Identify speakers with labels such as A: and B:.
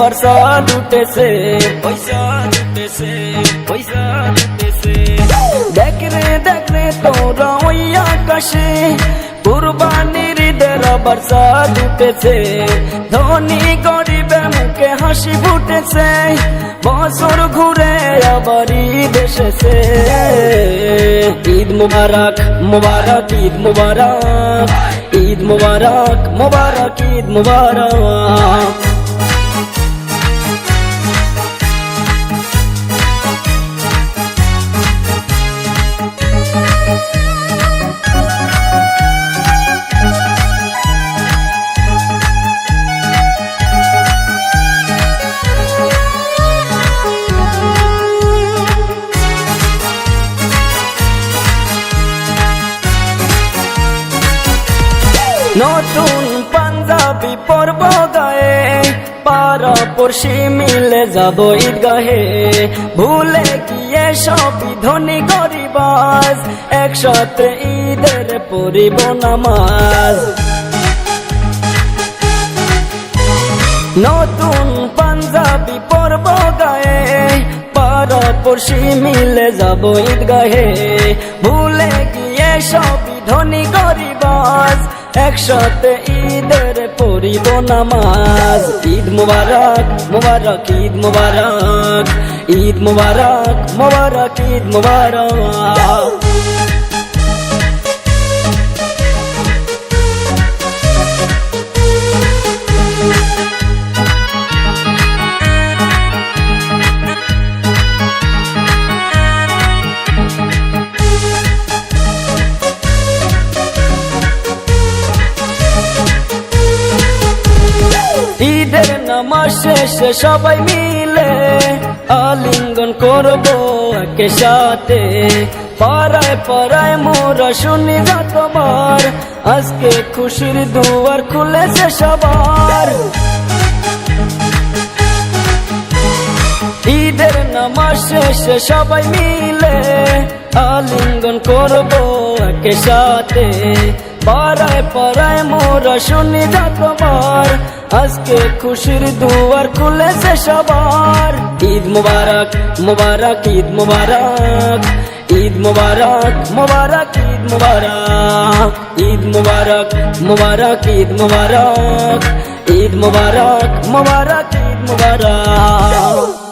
A: পয়সা লুটেছে, পয়সা লুটেছে, পয়সা লুটেছে। দেখ রে তোরা ওই আকাশে কুরবানির ঈদের বর্ষা লুটেছে। ধনী গরিবের মুখে হাসি ফুটেছে, বছর ঘুরে আবার ঈদ এসেছে। ঈদ মুবারক মুবারক ঈদ মুবারক, ঈদ মুবারক মুবারক ঈদ মুবারক। নতুন পাঞ্জাবি পরব গায়ে, পাড়া পড়শি মিলে যাব ঈদগাহে। ভুলে গিয়ে সবই ধনী গরিব আজ একসাথে ঈদের পড়িব নামাজ। নতুন পাঞ্জাবি পরব গায়ে, পাড়া পড়শি মিলে যাব ঈদগাহে। ভুলে গিয়ে সবই ধনী গরিব আজ একসাথে ঈদের পড়িব নামাজ। ঈদ মুবারক মুবারক ঈদ মুবারক, ঈদ মুবারক মুবারক ঈদ মুবারক। ঈদের নামাজ শেষে সবাই মিলে আলিঙ্গন করবো একে সাথে। পাড়ায় পাড়ায় মোরা শুনি যতবার, আজকে খুশির দুয়ার খুলেছে সবার। ঈদের নামাজ শেষে সবাই মিলে আলিঙ্গন করবো একে সাথে। পাড়ায় পাড়ায় মোরা শুনি যতবার, আজকে খুশির দুয়ার খুলেছে সবার। ঈদ মুবারক মুবারক ঈদ মুবারক, ঈদ মুবারক মুবারক ঈদ মুবারক। ঈদ মুবারক মুবারক ঈদ মুবারক, ঈদ মুবারক মুবারক ঈদ মুবারক।